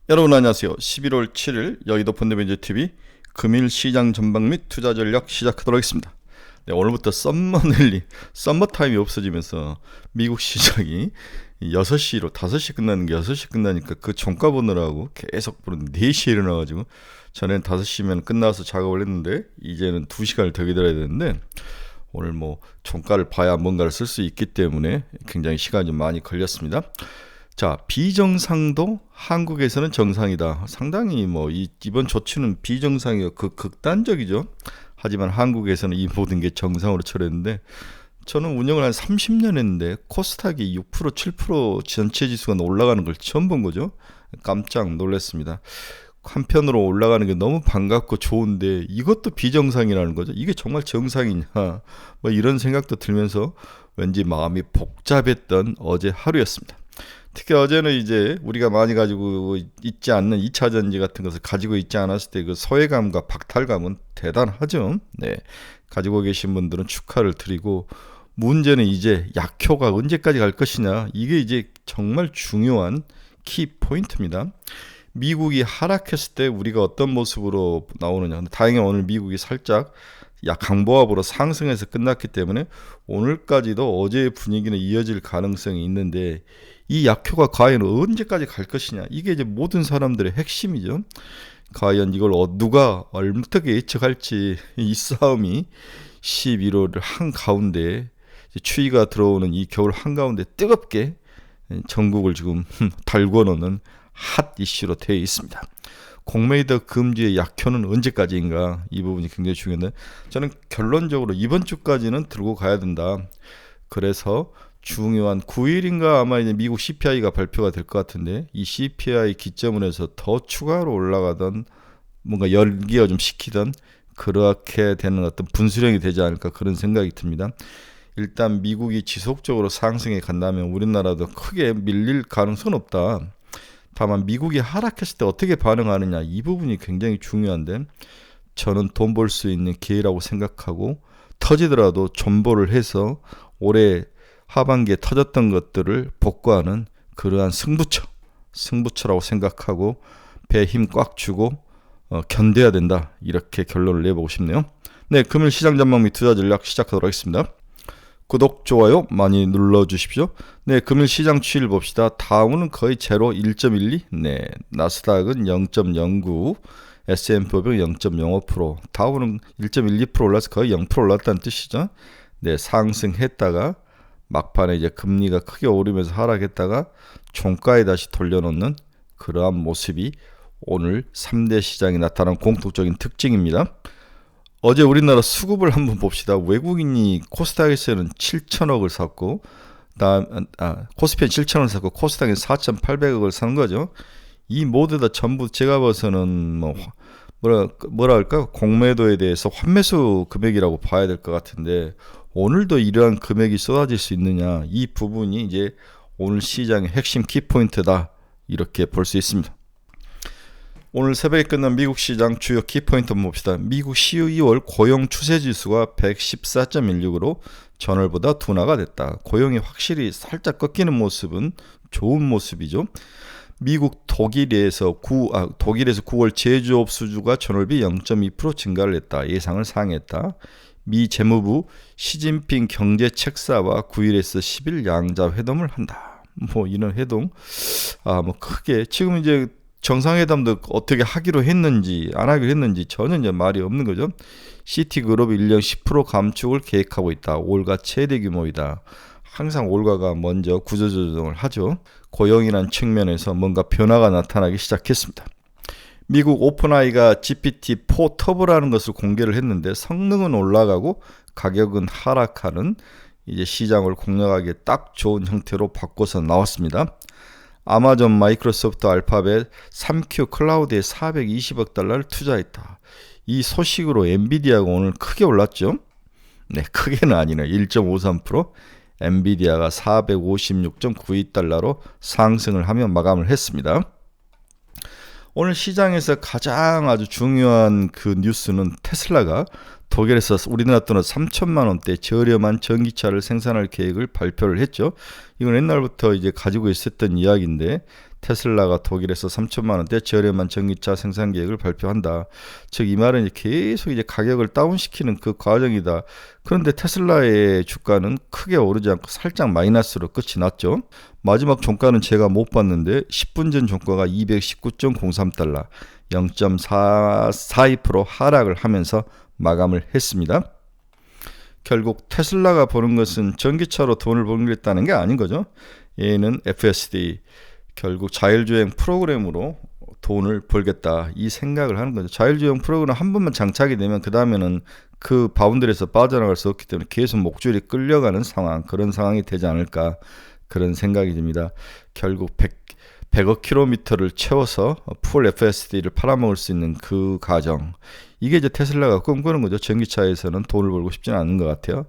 여러분 안녕하세요. 11월 7일 여의도 펀드매니저TV 금일 시장 전방 및 투자 전략 시작하도록 하겠습니다. 네, 오늘부터 썸머타임이 없어지면서 미국 시장이 6시로 5시 끝나는 게 6시 끝나니까 그 종가 보느라고 계속 보는 4시에 일어나가지고 전에는 5시면 끝나서 작업을 했는데 이제는 2시간을 더 기다려야 되는데 오늘 종가를 봐야 뭔가를 쓸 수 있기 때문에 굉장히 시간이 좀 많이 걸렸습니다. 자, 비정상도 한국에서는 정상이다. 상당히 이번 조치는 비정상이고 극단적이죠. 하지만 한국에서는 이 모든 게 정상으로 처리했는데 저는 운영을 한 30년 했는데 코스닥이 6% 7% 전체 지수가 올라가는 걸 처음 본 거죠. 깜짝 놀랐습니다. 한편으로 올라가는 게 너무 반갑고 좋은데 이것도 비정상이라는 거죠. 이게 정말 정상이냐 이런 생각도 들면서 왠지 마음이 복잡했던 어제 하루였습니다. 특히 어제는 이제 우리가 많이 가지고 있지 않는 2차 전지 같은 것을 가지고 있지 않았을 때 그 소외감과 박탈감은 대단하죠. 네, 가지고 계신 분들은 축하를 드리고 문제는 이제 약효가 언제까지 갈 것이냐, 이게 이제 정말 중요한 키 포인트입니다. 미국이 하락했을 때 우리가 어떤 모습으로 나오느냐. 근데 다행히 오늘 미국이 살짝 강보합으로 상승해서 끝났기 때문에 오늘까지도 어제의 분위기는 이어질 가능성이 있는데 이 약효가 과연 언제까지 갈 것이냐, 이게 이제 모든 사람들의 핵심이죠. 과연 이걸 누가 어떻게 예측할지 이 싸움이 11월 한가운데 추위가 들어오는 이 겨울 한가운데 뜨겁게 전국을 지금 달궈 놓는 핫 이슈로 되어 있습니다. 공매도 금지의 약효는 언제까지인가, 이 부분이 굉장히 중요한데 저는 결론적으로 이번 주까지는 들고 가야 된다. 그래서 중요한 9일인가 아마 이제 미국 CPI가 발표가 될 것 같은데 이 CPI 기점으로 해서 더 추가로 올라가던 뭔가 열기가 좀 식히던 그렇게 되는 어떤 분수령이 되지 않을까, 그런 생각이 듭니다. 일단 미국이 지속적으로 상승해 간다면 우리나라도 크게 밀릴 가능성은 없다. 다만 미국이 하락했을 때 어떻게 반응하느냐, 이 부분이 굉장히 중요한데 저는 돈 벌 수 있는 기회라고 생각하고 터지더라도 존버를 해서 올해 하반기에 터졌던 것들을 복구하는 그러한 승부처라고 생각하고 배에 힘 꽉 주고 견뎌야 된다, 이렇게 결론을 내보고 싶네요. 네, 금일 시장 전망 및 투자 전략 시작하도록 하겠습니다. 구독, 좋아요 많이 눌러주십시오. 네, 금일 시장 추이를 봅시다. 다우는 거의 제로 1.12, 네, 나스닥은 0.09, S&P 500 0.05%, 다우는 1.12% 올라서 거의 0% 올랐다는 뜻이죠. 네, 상승했다가 막판에 이제 금리가 크게 오르면서 하락했다가 종가에 다시 돌려놓는 그러한 모습이 오늘 3대 시장에 나타난 공통적인 특징입니다. 어제 우리나라 수급을 한번 봅시다. 외국인이 코스닥에서는 7천억을 샀고 코스피는 7천억을 샀고 코스닥은 4,800억을 산 거죠. 이 모두 다 전부 제가 봐서는 뭐랄까 공매도에 대해서 환매수 금액이라고 봐야 될 것 같은데 오늘도 이러한 금액이 쏟아질 수 있느냐, 이 부분이 이제 오늘 시장의 핵심 키포인트다, 이렇게 볼 수 있습니다. 오늘 새벽에 끝난 미국 시장 주요 키포인트 한번 봅시다. 미국 12월 고용 추세지수가 114.16으로 전월보다 둔화가 됐다. 고용이 확실히 살짝 꺾이는 모습은 좋은 모습이죠. 미국 독일에서 9월 제조업 수주가 전월비 0.2% 증가를 했다. 예상을 상회했다. 미 재무부 시진핑 경제책사와 9일에서 10일 양자 회담을 한다. 이런 회동 크게 지금 이제 정상회담도 어떻게 하기로 했는지 안 하기로 했는지 전혀 이제 말이 없는 거죠. 시티그룹이 1년 10% 감축을 계획하고 있다. 올가 최대 규모이다. 항상 올가가 먼저 구조조정을 하죠. 고용이라는 측면에서 뭔가 변화가 나타나기 시작했습니다. 미국 오픈AI가 GPT-4 터보라는 것을 공개를 했는데 성능은 올라가고 가격은 하락하는 이제 시장을 공략하기에 딱 좋은 형태로 바꿔서 나왔습니다. 아마존, 마이크로소프트, 알파벳, 3Q 클라우드에 420억 달러를 투자했다. 이 소식으로 엔비디아가 오늘 크게 올랐죠. 네, 크게는 아니네. 1.53%. 엔비디아가 456.92달러로 상승을 하며 마감을 했습니다. 오늘 시장에서 가장 아주 중요한 그 뉴스는 테슬라가 독일에서 우리나라 돈으로 3천만 원대 저렴한 전기차를 생산할 계획을 발표를 했죠. 이건 옛날부터 이제 가지고 있었던 이야기인데 테슬라가 독일에서 3천만 원대 저렴한 전기차 생산 계획을 발표한다. 즉 이 말은 계속 이제 가격을 다운시키는 그 과정이다. 그런데 테슬라의 주가는 크게 오르지 않고 살짝 마이너스로 끝이 났죠. 마지막 종가는 제가 못 봤는데 10분 전 종가가 219.03달러, 0.42% 하락을 하면서 마감을 했습니다. 결국 테슬라가 보는 것은 전기차로 돈을 벌겠다는 게 아닌 거죠. 얘는 FSD, 결국 자율주행 프로그램으로 돈을 벌겠다, 이 생각을 하는 거죠. 자율주행 프로그램 한 번만 장착이 되면 그 다음에는 그 바운드리에서 빠져나갈 수 없기 때문에 계속 목줄이 끌려가는 상황, 그런 상황이 되지 않을까, 그런 생각이 듭니다. 결국 100억 킬로미터를 채워서 풀 FSD를 팔아먹을 수 있는 그 과정, 이게 이제 테슬라가 꿈꾸는 거죠. 전기차에서는 돈을 벌고 싶지는 않은 것 같아요.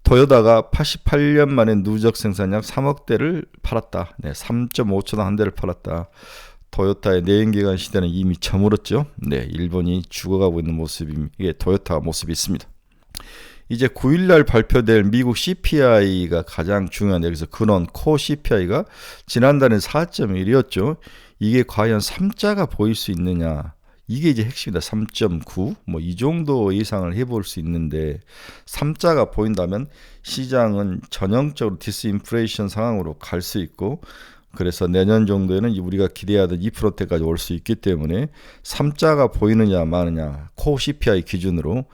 토요타가 88년 만에 누적 생산량 3억 대를 팔았다. 네, 3.5초 당 한 대를 팔았다. 토요타의 내연기관 시대는 이미 저물었죠. 네, 일본이 죽어가고 있는 모습이, 이게 토요타 모습이 있습니다. 이제 9일날 발표될 미국 CPI가 가장 중요한데, 여기서 근원 코 CPI가 지난달에 4.1이었죠. 이게 과연 3자가 보일 수 있느냐, 이게 이제 핵심이다. 3.9 뭐 이 정도 예상을 해볼 수 있는데, 3자가 보인다면 시장은 전형적으로 디스인플레이션 상황으로 갈 수 있고, 그래서 내년 정도에는 우리가 기대하던 2%대까지 올 수 있기 때문에 3자가 보이느냐 마느냐, 코 CPI 기준으로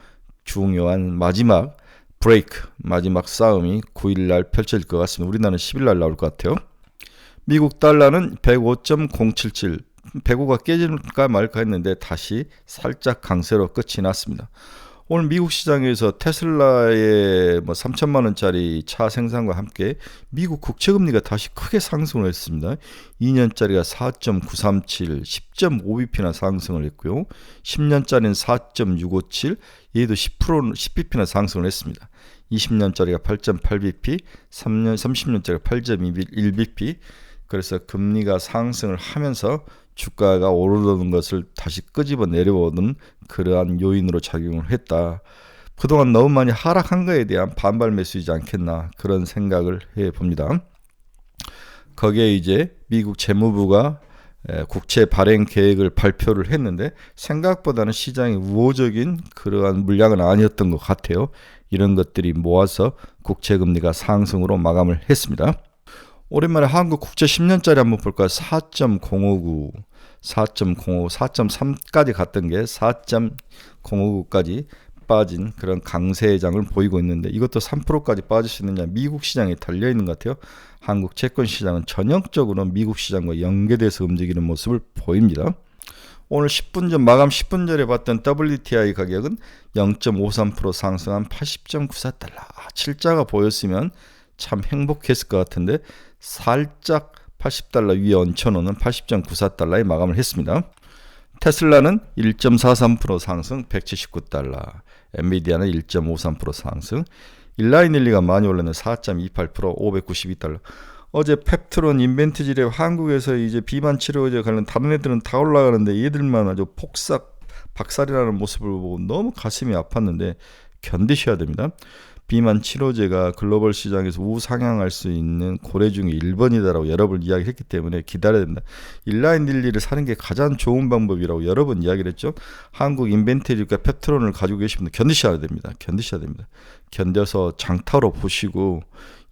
중요한 마지막 브레이크, 마지막 싸움이 9일날 펼쳐질 것 같습니다. 우리나라는 10일날 나올 것 같아요. 미국 달러는 105.077, 105가 깨질까 말까 했는데 다시 살짝 강세로 끝이 났습니다. 오늘 미국 시장에서 테슬라의 3천만 원짜리 차 생산과 함께 미국 국채금리가 다시 크게 상승을 했습니다. 2년짜리가 4.937, 10.5bp나 상승을 했고요. 10년짜리는 4.657, 얘도 10bp나 상승을 했습니다. 20년짜리가 8.8bp, 30년짜리가 8.1bp. 그래서 금리가 상승을 하면서 주가가 오르는 것을 다시 끄집어 내려오는 그러한 요인으로 작용을 했다. 그동안 너무 많이 하락한 거에 대한 반발 매수이지 않겠나, 그런 생각을 해봅니다. 거기에 이제 미국 재무부가 국채 발행 계획을 발표를 했는데 생각보다는 시장이 우호적인 그러한 물량은 아니었던 것 같아요. 이런 것들이 모아서 국채금리가 상승으로 마감을 했습니다. 오랜만에 한국 국채 10년짜리 한번 볼까요? 4.059, 4.3까지 갔던 게 4.059까지 빠진 그런 강세장을 보이고 있는데, 이것도 3%까지 빠질 수 있느냐, 미국 시장에 달려있는 것 같아요. 한국 채권 시장은 전형적으로 미국 시장과 연계돼서 움직이는 모습을 보입니다. 오늘 10분 전, 마감 10분 전에 봤던 WTI 가격은 0.53% 상승한 80.94달러. 7자가 보였으면 참 행복했을 것 같은데 살짝 80달러 위에 얹혀놓는 80.94달러에 마감을 했습니다. 테슬라는 1.43% 상승 179달러, 엔비디아는 1.53% 상승, 일라이닐리가 많이 올랐는 4.28% 592달러. 어제 펩트론, 인벤트지랩, 한국에서 이제 비만 치료제 관련 다른 애들은 다 올라가는데 얘들만 아주 폭삭 박살이라는 모습을 보고 너무 가슴이 아팠는데 견디셔야 됩니다. 비만 치료제가 글로벌 시장에서 우상향할 수 있는 고래 중에 1번이다라고 여러 번 이야기했기 때문에 기다려야 된다. 일라인닐리를 사는 게 가장 좋은 방법이라고 여러 번 이야기를 했죠. 한국 인벤트리가 펩트론을 가지고 계신 분들 견디셔야 됩니다. 견디셔야 됩니다. 견뎌서 장타로 보시고,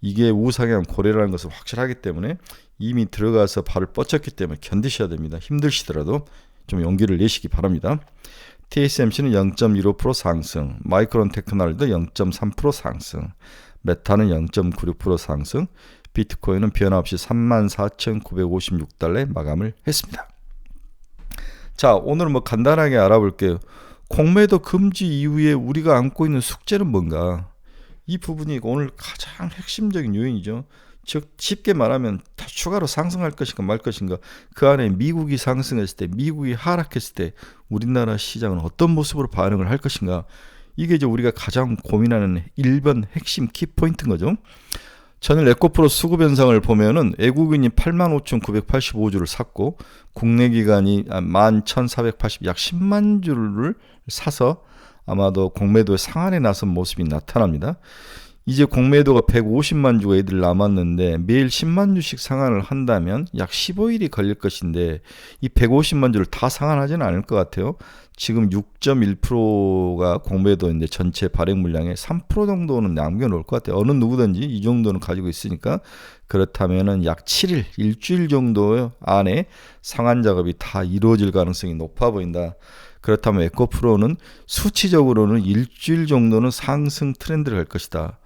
이게 우상향 고래라는 것을 확실하기 때문에 이미 들어가서 발을 뻗쳤기 때문에 견디셔야 됩니다. 힘드시더라도 좀 용기를 내시기 바랍니다. TSMC는 0.15% 상승, 마이크론 테크놀리도 0.3% 상승, 메타는 0.96% 상승, 비트코인은 변화없이 34,956달러에 마감을 했습니다. 자, 오늘 간단하게 알아볼게요. 공매도 금지 이후에 우리가 안고 있는 숙제는 뭔가? 이 부분이 오늘 가장 핵심적인 요인이죠. 즉 쉽게 말하면 다 추가로 상승할 것인가 말 것인가, 그 안에 미국이 상승했을 때, 미국이 하락했을 때 우리나라 시장은 어떤 모습으로 반응을 할 것인가, 이게 이제 우리가 가장 고민하는 1번 핵심 키포인트인 거죠. 전일 에코프로 수급 현상을 보면은 외국인이 85,985주를 샀고 국내 기관이 11,480, 약 10만 주를 사서 아마도 공매도의 상한에 나선 모습이 나타납니다. 이제 공매도가 150만 주가 애들 남았는데 매일 10만 주씩 상환을 한다면 약 15일이 걸릴 것인데 이 150만 주를 다 상환하지는 않을 것 같아요. 지금 6.1%가 공매도인데 전체 발행 물량의 3% 정도는 남겨놓을 것 같아요. 어느 누구든지 이 정도는 가지고 있으니까. 그렇다면은 약 7일, 일주일 정도 안에 상환 작업이 다 이루어질 가능성이 높아 보인다. 그렇다면 에코프로는 수치적으로는 일주일 정도는 상승 트렌드를 할 것이다.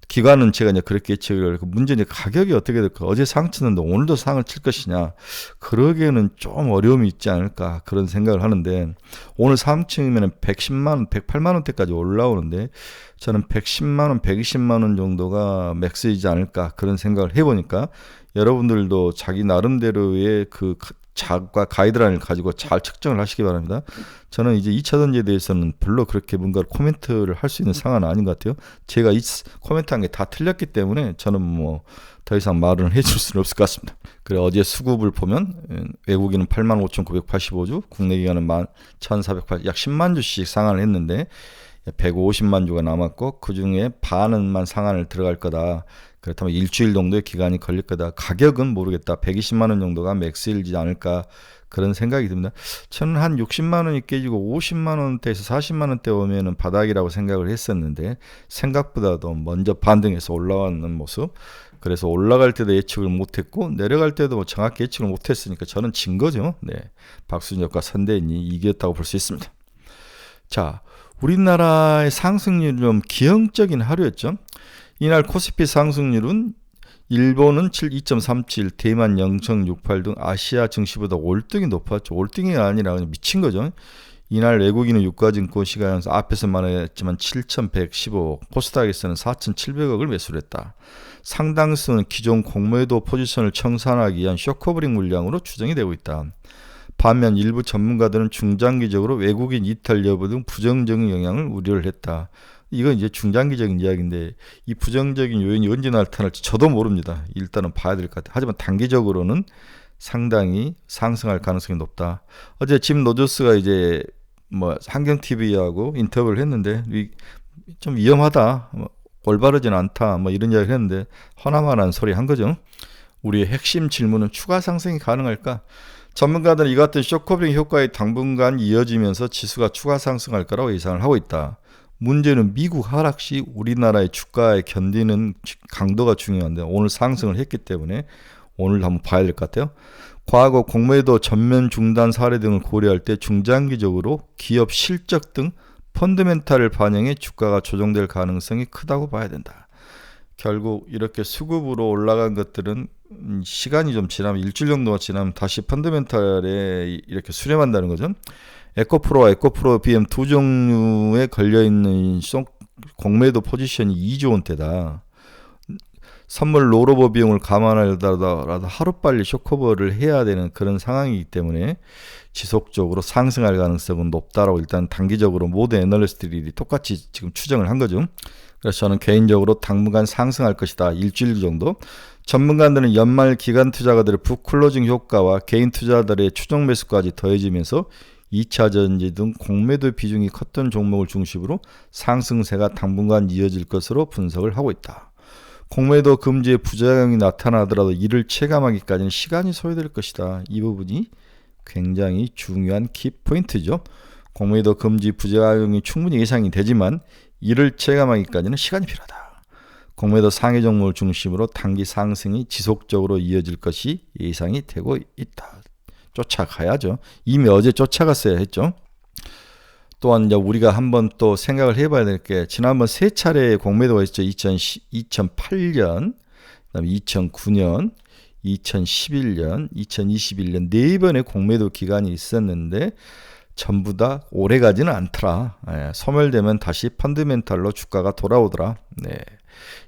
기간은 제가 이제 그렇게 예측을 하고, 문제는 가격이 어떻게 될까? 어제 상 쳤는데 오늘도 상을 칠 것이냐? 그러기에는 좀 어려움이 있지 않을까? 그런 생각을 하는데, 오늘 상 치면 110만 원, 108만 원대까지 올라오는데, 저는 110만 원, 120만 원 정도가 맥스이지 않을까? 그런 생각을 해보니까, 여러분들도 자기 나름대로의 그 자과 가이드라인을 가지고 잘 측정을 하시기 바랍니다. 저는 이제 2차전지에 대해서는 별로 그렇게 뭔가 코멘트를 할 수 있는 상황은 아닌 것 같아요. 제가 이 코멘트한 게 다 틀렸기 때문에 저는 뭐 더 이상 말을 해줄 수는 없을 것 같습니다. 그래, 어제 수급을 보면 외국인은 85,985주, 국내 기관은 11,480, 약 10만 주씩 상환을 했는데 150만 주가 남았고 그 중에 반은만 상환을 들어갈 거다. 그렇다면 일주일 정도의 기간이 걸릴 거다. 가격은 모르겠다. 120만 원 정도가 맥스이지 않을까, 그런 생각이 듭니다. 저는 한 60만 원이 깨지고 50만 원대에서 40만 원대 오면은 바닥이라고 생각을 했었는데 생각보다도 먼저 반등해서 올라가는 모습. 그래서 올라갈 때도 예측을 못했고 내려갈 때도 정확히 예측을 못했으니까 저는 진 거죠. 네, 박순혁과 선대인이 이겼다고 볼 수 있습니다. 자, 우리나라의 상승률이 좀 기형적인 하루였죠. 이날 코스피 상승률은 일본은 2.37, 대만 0.68 등 아시아 증시보다 월등히 높았죠. 월등히 아니라 그냥 미친 거죠. 이날 외국인은 유가증권 시가에서 앞에서 말했지만 7,115, 코스닥에서는 4,700억을 매수를 했다. 상당수는 기존 공매도 포지션을 청산하기 위한 쇼커버링 물량으로 추정이 되고 있다. 반면 일부 전문가들은 중장기적으로 외국인 이탈 여부 등 부정적인 영향을 우려를 했다. 이건 이제 중장기적인 이야기인데 이 부정적인 요인이 언제 나타날지 저도 모릅니다. 일단은 봐야 될 것 같아요. 하지만 단기적으로는 상당히 상승할 가능성이 높다. 어제 짐 로저스가 이제 뭐 한경 TV하고 인터뷰를 했는데 좀 위험하다, 올바르진 않다, 뭐 이런 이야기를 했는데 허나만한 소리 한 거죠. 우리의 핵심 질문은 추가 상승이 가능할까? 전문가들은 이 같은 쇼커버링 효과의 당분간 이어지면서 지수가 추가 상승할 거라고 예상을 하고 있다. 문제는 미국 하락 시 우리나라의 주가에 견디는 강도가 중요한데 오늘 상승을 했기 때문에 오늘 한번 봐야 될 것 같아요. 과거 공매도 전면 중단 사례 등을 고려할 때 중장기적으로 기업 실적 등 펀더멘탈을 반영해 주가가 조정될 가능성이 크다고 봐야 된다. 결국 이렇게 수급으로 올라간 것들은 시간이 좀 지나면 일주일 정도가 지나면 다시 펀더멘탈에 이렇게 수렴한다는 거죠. 에코프로와 에코프로 BM 두 종류에 걸려있는 공매도 포지션이 2조 원대다. 선물 롤오버 비용을 감안하더라도 하루빨리 쇼커버를 해야 되는 그런 상황이기 때문에 지속적으로 상승할 가능성은 높다라고 일단 단기적으로 모든 애널리스트들이 똑같이 지금 추정을 한 거죠. 그래서 저는 개인적으로 당분간 상승할 것이다. 일주일 정도. 전문가들은 연말 기간 투자가들의 풋클로징 효과와 개인 투자자들의 추정 매수까지 더해지면서 2차 전지 등 공매도 비중이 컸던 종목을 중심으로 상승세가 당분간 이어질 것으로 분석을 하고 있다. 공매도 금지의 부작용이 나타나더라도 이를 체감하기까지는 시간이 소요될 것이다. 이 부분이 굉장히 중요한 키포인트죠. 공매도 금지 부작용이 충분히 예상이 되지만 이를 체감하기까지는 시간이 필요하다. 공매도 상위 종목을 중심으로 단기 상승이 지속적으로 이어질 것이 예상이 되고 있다. 쫓아가야죠. 이미 어제 쫓아갔어야 했죠. 또한 이제 우리가 한번 또 생각을 해봐야 될 게 지난번 세 차례의 공매도가 있죠. 2008년, 그다음에 2009년, 2011년, 2021년 네 번의 공매도 기간이 있었는데 전부 다 오래 가지는 않더라. 소멸되면 다시 펀드멘탈로 주가가 돌아오더라. 네.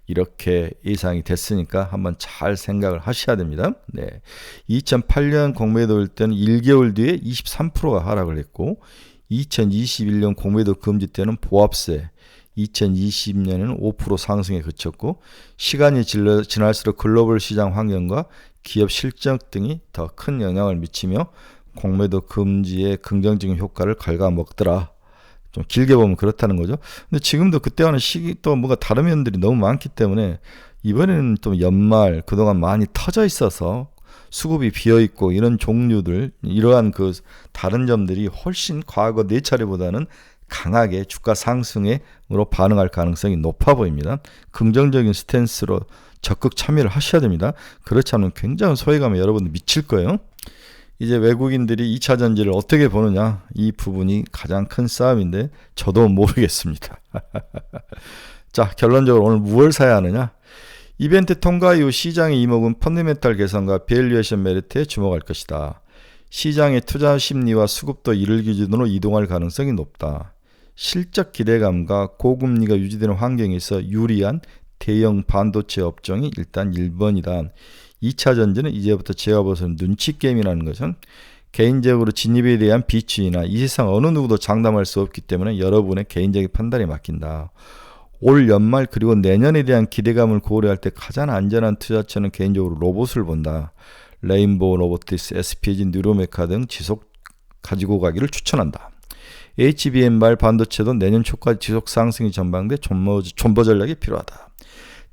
이렇게 예상이 됐으니까 한번 잘 생각을 하셔야 됩니다. 네. 2008년 공매도일 때는 1개월 뒤에 23%가 하락을 했고 2021년 공매도 금지 때는 보합세, 2020년에는 5% 상승에 그쳤고 시간이 지날수록 글로벌 시장 환경과 기업 실적 등이 더 큰 영향을 미치며 공매도 금지의 긍정적인 효과를 갉아먹더라. 좀 길게 보면 그렇다는 거죠. 근데 지금도 그때와는 시기 또 뭐가 다른 면들이 너무 많기 때문에 이번에는 또 연말 그동안 많이 터져 있어서 수급이 비어 있고 이런 종류들 이러한 그 다른 점들이 훨씬 과거 4차례보다는 강하게 주가 상승으로 반응할 가능성이 높아 보입니다. 긍정적인 스탠스로 적극 참여를 하셔야 됩니다. 그렇지 않으면 굉장히 소외감에 여러분들 미칠 거예요. 이제 외국인들이 2차 전지를 어떻게 보느냐, 이 부분이 가장 큰 싸움인데 저도 모르겠습니다. 자, 결론적으로 오늘 무엇을 사야 하느냐? 이벤트 통과 이후 시장의 이목은 펀더멘탈 개선과 밸류에이션 메리트에 주목할 것이다. 시장의 투자 심리와 수급도 이를 기준으로 이동할 가능성이 높다. 실적 기대감과 고금리가 유지되는 환경에서 유리한 대형 반도체 업종이 일단 1번이다. 2차 전지는 이제부터 제가 봐서는 눈치 게임이라는 것은 개인적으로 진입에 대한 비추이나 이 세상 어느 누구도 장담할 수 없기 때문에 여러분의 개인적인 판단에 맡긴다. 올 연말 그리고 내년에 대한 기대감을 고려할 때 가장 안전한 투자처는 개인적으로 로봇을 본다. 레인보우 로보티스, SPG, 뉴로메카 등 지속 가지고 가기를 추천한다. HBM 발 반도체도 내년 초까지 지속 상승이 전망돼 존버 전략이 필요하다.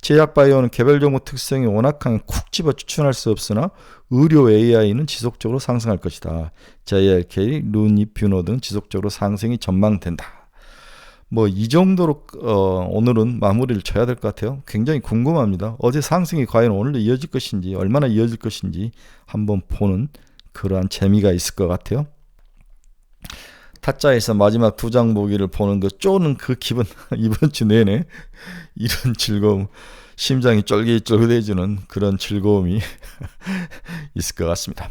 제약바이오는 개별 종목 특성이 워낙 강해 쿡 집어 추천할 수 없으나 의료 AI는 지속적으로 상승할 것이다. JRK, 루니, 뷰노 등 지속적으로 상승이 전망된다. 뭐 이 정도로 오늘은 마무리를 쳐야 될 것 같아요. 굉장히 궁금합니다. 어제 상승이 과연 오늘도 이어질 것인지 얼마나 이어질 것인지 한번 보는 그러한 재미가 있을 것 같아요. 타짜에서 마지막 두 장 보기를 보는 그 쪼는 그 기분 이번 주 내내 이런 즐거움, 심장이 쫄깃쫄깃해지는 그런 즐거움이 있을 것 같습니다.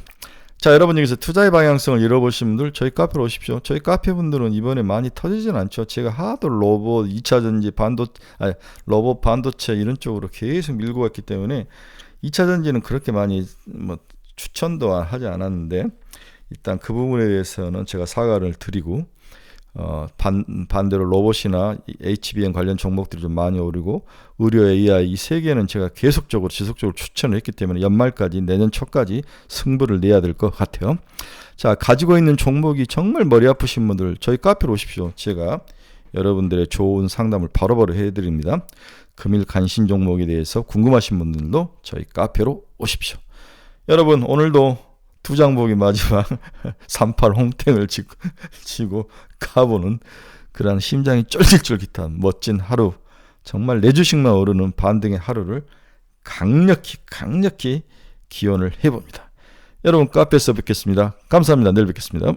자, 여러분 여기서 투자의 방향성을 잃어보신 분들 저희 카페로 오십시오. 저희 카페 분들은 이번에 많이 터지진 않죠. 제가 하도 로봇, 2차 전지, 로봇 반도체 이런 쪽으로 계속 밀고 갔기 때문에 2차 전지는 그렇게 많이 뭐 추천도 하지 않았는데 일단 그 부분에 대해서는 제가 사과를 드리고 반대로 로봇이나 HBM 관련 종목들이 좀 많이 오르고 의료 AI 이 세 개는 제가 계속적으로 지속적으로 추천을 했기 때문에 연말까지 내년 초까지 승부를 내야 될 것 같아요. 자, 가지고 있는 종목이 정말 머리 아프신 분들 저희 카페로 오십시오. 제가 여러분들의 좋은 상담을 바로바로 해드립니다. 금일 간신 종목에 대해서 궁금하신 분들도 저희 카페로 오십시오. 여러분 오늘도 두 장 보기 마지막 38 홍탱을 치고 가보는 그런 심장이 쫄깃쫄깃한 멋진 하루, 정말 내 주식만 오르는 반등의 하루를 강력히 기원을 해봅니다. 여러분 카페에서 뵙겠습니다. 감사합니다. 내일 뵙겠습니다.